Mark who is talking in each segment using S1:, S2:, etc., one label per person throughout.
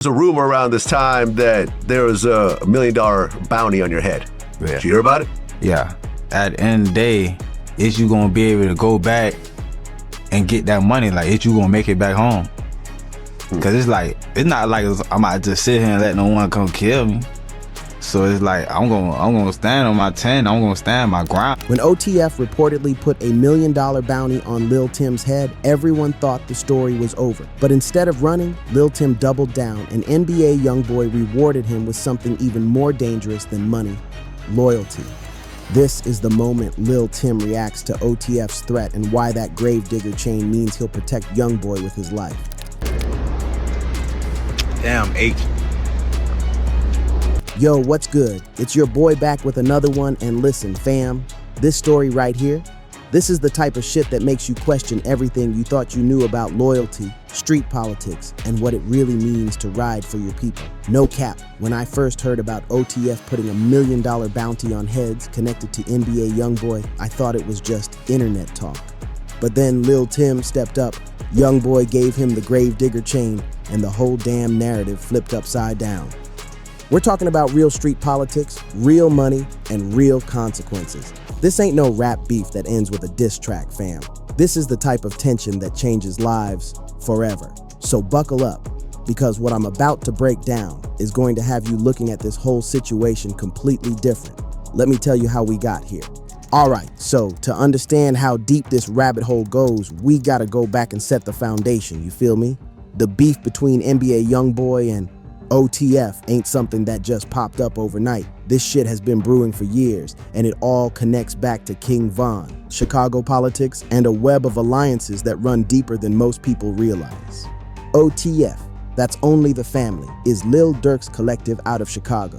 S1: There's a rumor around this time that there was a $1 million bounty on your head.
S2: Yeah.
S1: Did you hear about it?
S2: Yeah. At the end of the day, is you gonna be able to go back and get that money? Like, is you gonna make it back home? Cause it's like, it's not like I'm about to just sit here and let no one come kill me. So it's like, I'm gonna stand on my 10. I'm gonna stand my ground.
S3: When OTF reportedly put a $1 million bounty on Lil Tim's head, everyone thought the story was over. But instead of running, Lil Tim doubled down, and NBA Youngboy rewarded him with something even more dangerous than money: loyalty. This is the moment Lil Tim reacts to OTF's threat and why that gravedigger chain means he'll protect Youngboy with his life.
S2: Damn, H.
S3: Yo, what's good? It's your boy back with another one, and listen, fam, this story right here, this is the type of shit that makes you question everything you thought you knew about loyalty, street politics, and what it really means to ride for your people. No cap, when I first heard about OTF putting a $1 million bounty on heads connected to NBA Youngboy, I thought it was just internet talk. But then Lil Tim stepped up, Youngboy gave him the gravedigger chain, and the whole damn narrative flipped upside down. We're talking about real street politics, real money, and real consequences. This ain't no rap beef that ends with a diss track, fam. This is the type of tension that changes lives forever. So buckle up, because what I'm about to break down is going to have you looking at this whole situation completely different. Let me tell you how we got here. Alright, so to understand how deep this rabbit hole goes, we gotta go back and set the foundation, you feel me? The beef between NBA Youngboy and OTF ain't something that just popped up overnight. This shit has been brewing for years, and it all connects back to King Von, Chicago politics, and a web of alliances that run deeper than most people realize. OTF, that's Only the Family, is Lil Durk's collective out of Chicago.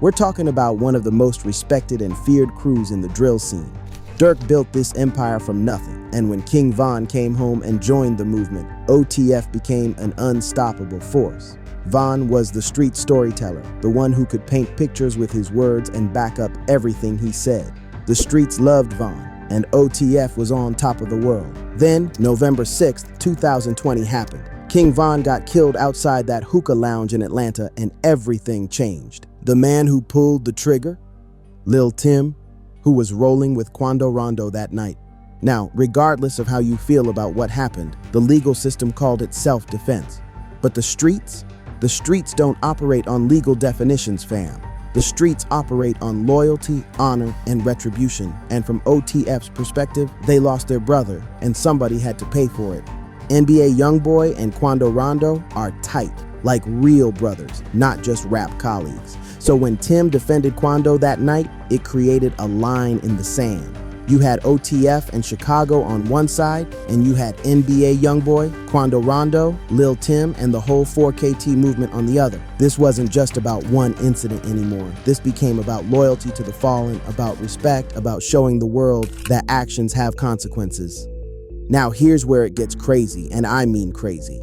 S3: We're talking about one of the most respected and feared crews in the drill scene. Durk built this empire from nothing, and when King Von came home and joined the movement, OTF became an unstoppable force. Von was the street storyteller, the one who could paint pictures with his words and back up everything he said. The streets loved Von, and OTF was on top of the world. Then, November 6th, 2020 happened. King Von got killed outside that hookah lounge in Atlanta, and everything changed. The man who pulled the trigger? Lil Tim, who was rolling with Quando Rondo that night. Now, regardless of how you feel about what happened, the legal system called it self-defense. But the streets don't operate on legal definitions, fam. The streets operate on loyalty, honor, and retribution. And from OTF's perspective, they lost their brother, and somebody had to pay for it. NBA Youngboy and Quando Rondo are tight, like real brothers, not just rap colleagues. So when Tim defended Quando that night, it created a line in the sand. You had OTF and Chicago on one side, and you had NBA Youngboy, Quando Rondo, Lil Tim, and the whole 4KT movement on the other. This wasn't just about one incident anymore. This became about loyalty to the fallen, about respect, about showing the world that actions have consequences. Now here's where it gets crazy, and I mean crazy.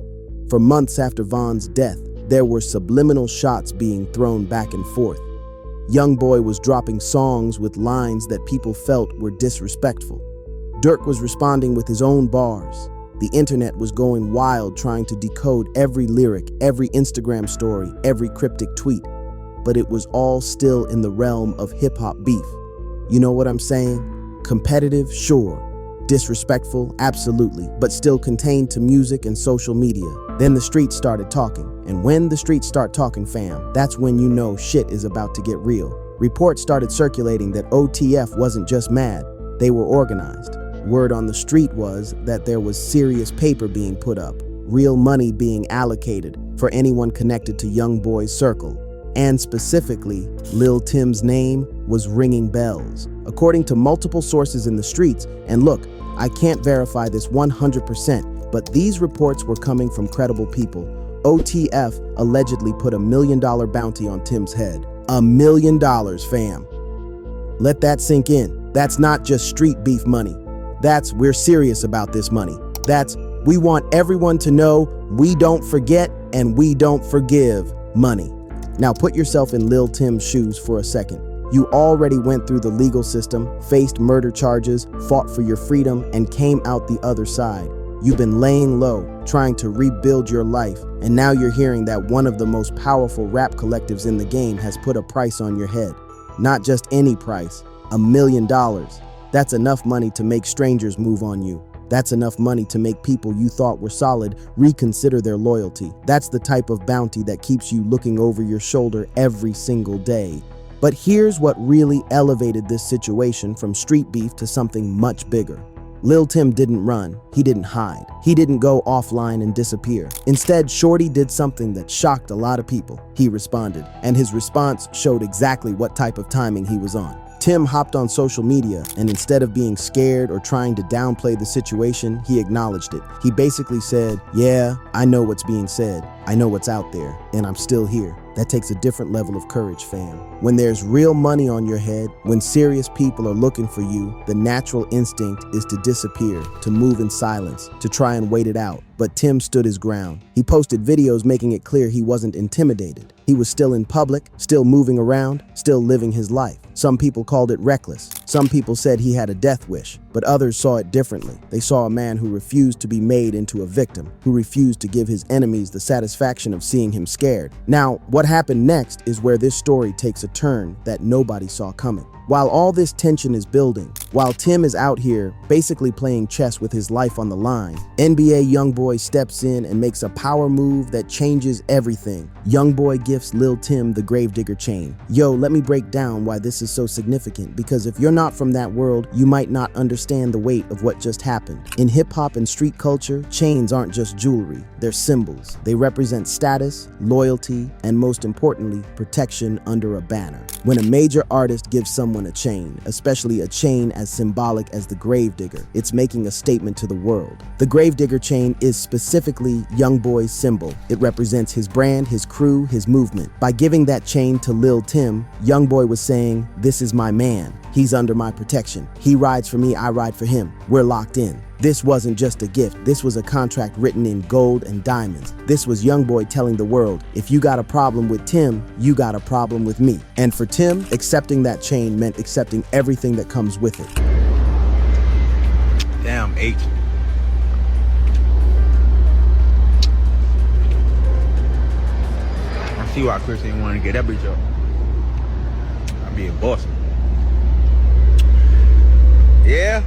S3: For months after Von's death, there were subliminal shots being thrown back and forth. Youngboy was dropping songs with lines that people felt were disrespectful. Durk was responding with his own bars. The internet was going wild trying to decode every lyric, every Instagram story, every cryptic tweet. But it was all still in the realm of hip-hop beef. You know what I'm saying? Competitive, sure. Disrespectful, absolutely, but still contained to music and social media. Then the streets started talking. And when the streets start talking, fam, that's when you know shit is about to get real. Reports started circulating that OTF wasn't just mad, they were organized. Word on the street was that there was serious paper being put up, real money being allocated for anyone connected to Youngboy's circle. And specifically, Lil Tim's name was ringing bells. According to multiple sources in the streets, and look, I can't verify this 100%, but these reports were coming from credible people. OTF allegedly put a $1 million bounty on Tim's head. $1 million, fam. Let that sink in. That's not just street beef money. That's we're serious about this money. That's we want everyone to know we don't forget and we don't forgive money. Now put yourself in Lil Tim's shoes for a second. You already went through the legal system, faced murder charges, fought for your freedom, and came out the other side. You've been laying low, trying to rebuild your life, and now you're hearing that one of the most powerful rap collectives in the game has put a price on your head. Not just any price, $1 million. That's enough money to make strangers move on you. That's enough money to make people you thought were solid reconsider their loyalty. That's the type of bounty that keeps you looking over your shoulder every single day. But here's what really elevated this situation from street beef to something much bigger. Lil Tim didn't run, he didn't hide, he didn't go offline and disappear. Instead, Shorty did something that shocked a lot of people. He responded, and his response showed exactly what type of timing he was on. Tim hopped on social media, and instead of being scared or trying to downplay the situation, he acknowledged it. He basically said, "Yeah, I know what's being said. I know what's out there, and I'm still here." That takes a different level of courage, fam. When there's real money on your head, when serious people are looking for you, the natural instinct is to disappear, to move in silence, to try and wait it out. But Tim stood his ground. He posted videos making it clear he wasn't intimidated. He was still in public, still moving around, still living his life. Some people called it reckless. Some people said he had a death wish, but others saw it differently. They saw a man who refused to be made into a victim, who refused to give his enemies the satisfaction of seeing him scared. Now, what happened next is where this story takes a turn that nobody saw coming. While all this tension is building, while Tim is out here basically playing chess with his life on the line, NBA Youngboy steps in and makes a power move that changes everything. Youngboy gifts Lil Tim the Gravedigger chain. Yo, let me break down why this is so significant, because if you're not from that world, you might not understand the weight of what just happened. In hip-hop and street culture, chains aren't just jewelry, they're symbols. They represent status, loyalty, and most importantly, protection under a banner. When a major artist gives someone a chain, especially a chain as symbolic as the Gravedigger, it's making a statement to the world. The Gravedigger chain is specifically Youngboy's symbol. It represents his brand, his crew, his movement. By giving that chain to Lil Tim, Youngboy was saying, "This is my man. He's under my protection. He rides for me, I ride for him. We're locked in." This wasn't just a gift, this was a contract written in gold and diamonds. This was Youngboy telling the world, if you got a problem with Tim, you got a problem with me. And for Tim, accepting that chain meant accepting everything that comes with it.
S2: Damn, H. I see why Chris didn't want to get that bitch up. I'd be a boss. Yeah.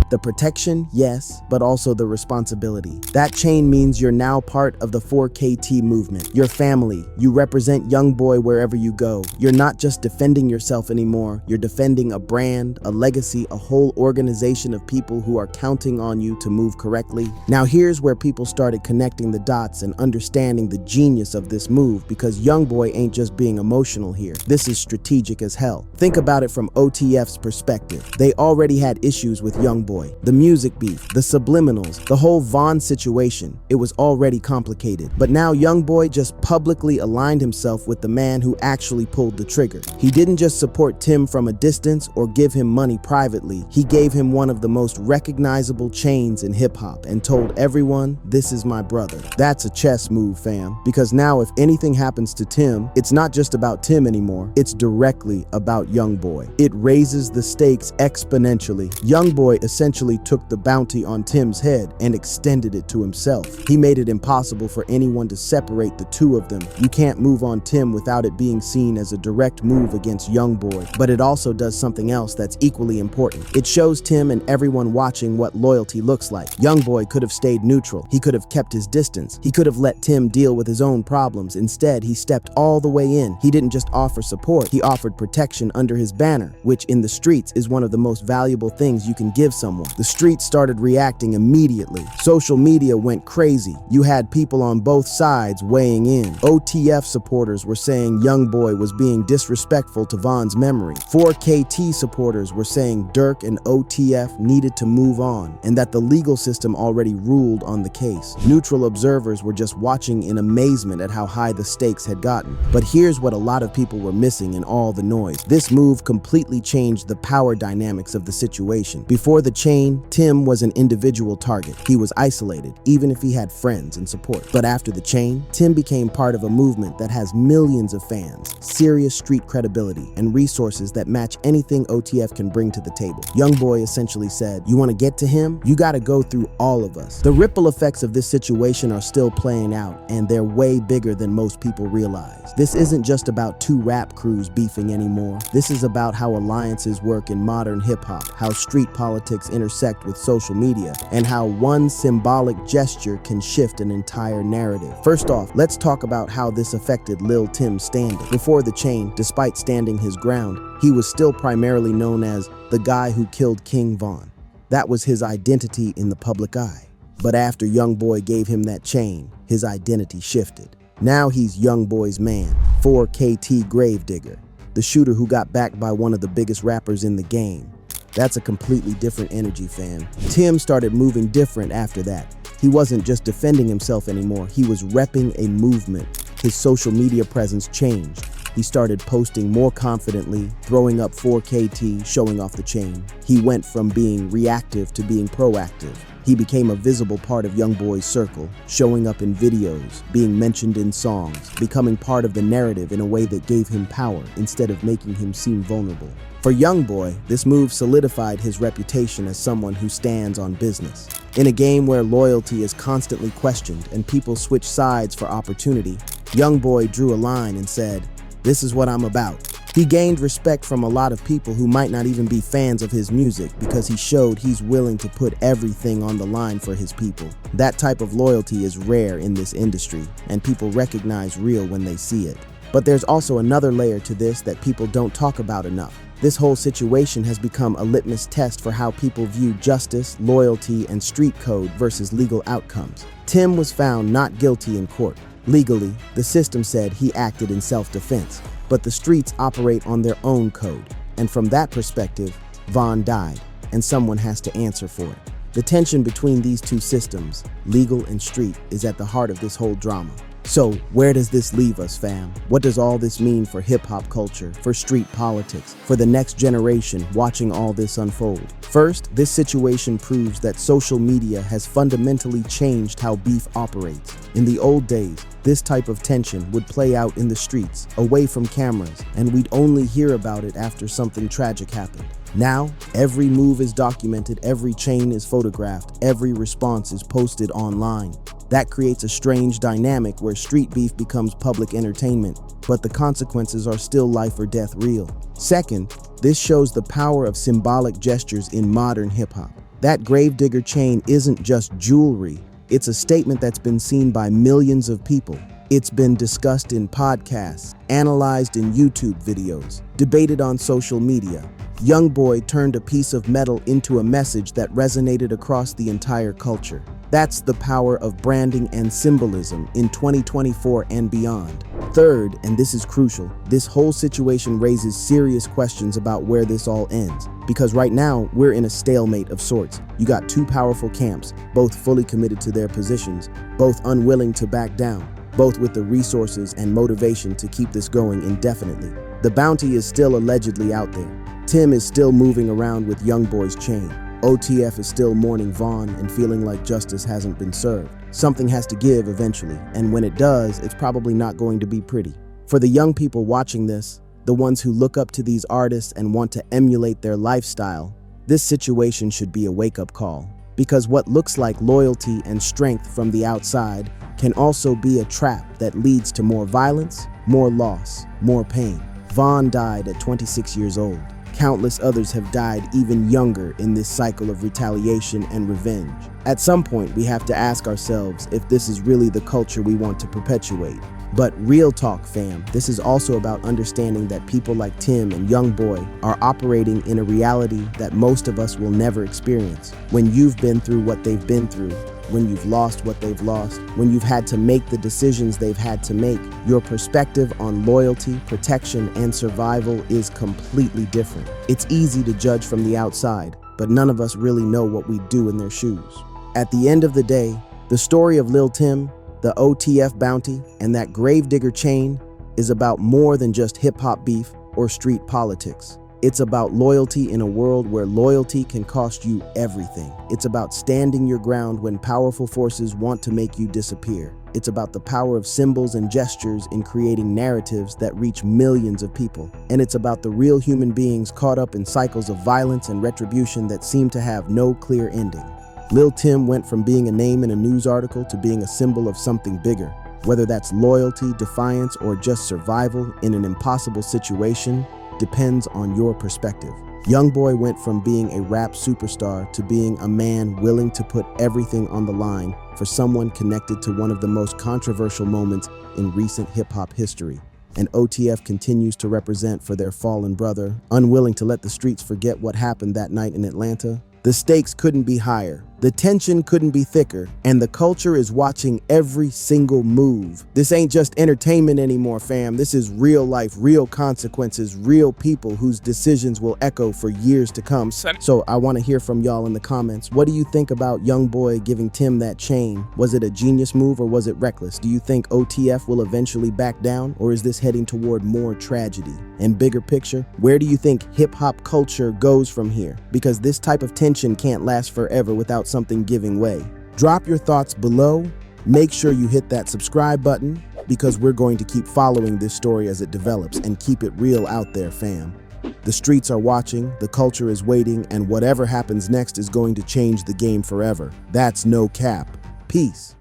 S3: The protection, yes, but also the responsibility. That chain means you're now part of the 4KT movement. Your family. You represent Youngboy wherever you go. You're not just defending yourself anymore. You're defending a brand, a legacy, a whole organization of people who are counting on you to move correctly. Now here's where people started connecting the dots and understanding the genius of this move, because Youngboy ain't just being emotional here. This is strategic as hell. Think about it from OTF's perspective. They already had issues with Youngboy. The music beef, the subliminals, the whole Vaughn situation. It was already complicated. But now Youngboy just publicly aligned himself with the man who actually pulled the trigger. He didn't just support Tim from a distance or give him money privately. He gave him one of the most recognizable chains in hip-hop and told everyone, "This is my brother." That's a chess move, fam. Because now if anything happens to Tim, it's not just about Tim anymore. It's directly about Youngboy. It raises the stakes exponentially. Youngboy essentially took the bounty on Tim's head and extended it to himself. He made it impossible for anyone to separate the two of them. You can't move on Tim without it being seen as a direct move against Youngboy. But it also does something else that's equally important. It shows Tim and everyone watching what loyalty looks like. Youngboy could have stayed neutral. He could have kept his distance. He could have let Tim deal with his own problems. Instead, he stepped all the way in. He didn't just offer support, he offered protection under his banner, which in the streets is one of the most valuable things you can give someone. The streets started reacting immediately. Social media went crazy. You had people on both sides weighing in. OTF supporters were saying Youngboy was being disrespectful to Vaughn's memory. 4KT supporters were saying Dirk and OTF needed to move on, and that the legal system already ruled on the case. Neutral observers were just watching in amazement at how high the stakes had gotten. But here's what a lot of people were missing in all the noise. This move completely changed the power dynamics of the situation. Before the chain, Tim was an individual target. He was isolated, even if he had friends and support. But after the chain, Tim became part of a movement that has millions of fans, serious street credibility, and resources that match anything OTF can bring to the table. Youngboy essentially said, "You want to get to him? You got to go through all of us." The ripple effects of this situation are still playing out, and they're way bigger than most people realize. This isn't just about two rap crews beefing anymore. This is about how alliances work in modern hip-hop, how street politics intersect with social media, and how one symbolic gesture can shift an entire narrative. First off, let's talk about how this affected Lil Tim's standing. Before the chain, despite standing his ground, he was still primarily known as the guy who killed King Von. That was his identity in the public eye. But after Youngboy gave him that chain, his identity shifted. Now he's Youngboy's man, 4KT Gravedigger, the shooter who got backed by one of the biggest rappers in the game. That's a completely different energy, fam. Tim started moving different after that. He wasn't just defending himself anymore, he was repping a movement. His social media presence changed. He started posting more confidently, throwing up 4KT, showing off the chain. He went from being reactive to being proactive. He became a visible part of Youngboy's circle, showing up in videos, being mentioned in songs, becoming part of the narrative in a way that gave him power instead of making him seem vulnerable. For Youngboy, this move solidified his reputation as someone who stands on business. In a game where loyalty is constantly questioned and people switch sides for opportunity, Youngboy drew a line and said, "This is what I'm about." He gained respect from a lot of people who might not even be fans of his music because he showed he's willing to put everything on the line for his people. That type of loyalty is rare in this industry, and people recognize real when they see it. But there's also another layer to this that people don't talk about enough. This whole situation has become a litmus test for how people view justice, loyalty, and street code versus legal outcomes. Tim was found not guilty in court. Legally, the system said he acted in self-defense, but the streets operate on their own code. And from that perspective, Von died, and someone has to answer for it. The tension between these two systems, legal and street, is at the heart of this whole drama. So, where does this leave us, fam? What does all this mean for hip-hop culture, for street politics, for the next generation watching all this unfold? First, this situation proves that social media has fundamentally changed how beef operates. In the old days, this type of tension would play out in the streets, away from cameras, and we'd only hear about it after something tragic happened. Now, every move is documented, every chain is photographed, every response is posted online. That creates a strange dynamic where street beef becomes public entertainment, but the consequences are still life or death real. Second, this shows the power of symbolic gestures in modern hip-hop. That Gravedigger chain isn't just jewelry, it's a statement that's been seen by millions of people. It's been discussed in podcasts, analyzed in YouTube videos, debated on social media. Youngboy turned a piece of metal into a message that resonated across the entire culture. That's the power of branding and symbolism in 2024 and beyond. Third, and this is crucial, this whole situation raises serious questions about where this all ends. Because right now, we're in a stalemate of sorts. You got two powerful camps, both fully committed to their positions, both unwilling to back down, both with the resources and motivation to keep this going indefinitely. The bounty is still allegedly out there. Tim is still moving around with Youngboy's chain. OTF is still mourning Von and feeling like justice hasn't been served. Something has to give eventually, and when it does, it's probably not going to be pretty. For the young people watching this, the ones who look up to these artists and want to emulate their lifestyle, this situation should be a wake-up call. Because what looks like loyalty and strength from the outside can also be a trap that leads to more violence, more loss, more pain. Von died at 26 years old. Countless others have died even younger in this cycle of retaliation and revenge. At some point, we have to ask ourselves if this is really the culture we want to perpetuate. But real talk, fam, this is also about understanding that people like Tim and Youngboy are operating in a reality that most of us will never experience. When you've been through what they've been through, when you've lost what they've lost, when you've had to make the decisions they've had to make, your perspective on loyalty, protection, and survival is completely different. It's easy to judge from the outside, but none of us really know what we'd do in their shoes. At the end of the day, the story of Lil Tim, the OTF bounty, and that Gravedigger chain is about more than just hip-hop beef or street politics. It's about loyalty in a world where loyalty can cost you everything. It's about standing your ground when powerful forces want to make you disappear. It's about the power of symbols and gestures in creating narratives that reach millions of people. And it's about the real human beings caught up in cycles of violence and retribution that seem to have no clear ending. Lil Tim went from being a name in a news article to being a symbol of something bigger. Whether that's loyalty, defiance, or just survival in an impossible situation depends on your perspective. Youngboy went from being a rap superstar to being a man willing to put everything on the line for someone connected to one of the most controversial moments in recent hip-hop history. And OTF continues to represent for their fallen brother, unwilling to let the streets forget what happened that night in Atlanta. The stakes couldn't be higher, the tension couldn't be thicker, and the culture is watching every single move. This ain't just entertainment anymore, fam. This is real life, real consequences, real people whose decisions will echo for years to come. So I want to hear from y'all in the comments. What do you think about Youngboy giving Tim that chain? Was it a genius move or was it reckless? Do you think OTF will eventually back down, or is this heading toward more tragedy? And bigger picture, where do you think hip-hop culture goes from here? Because this type of tension can't last forever without something giving way. Drop your thoughts below. Make sure you hit that subscribe button because we're going to keep following this story as it develops and keep it real out there, fam. The streets are watching, the culture is waiting, and whatever happens next is going to change the game forever. That's no cap. Peace.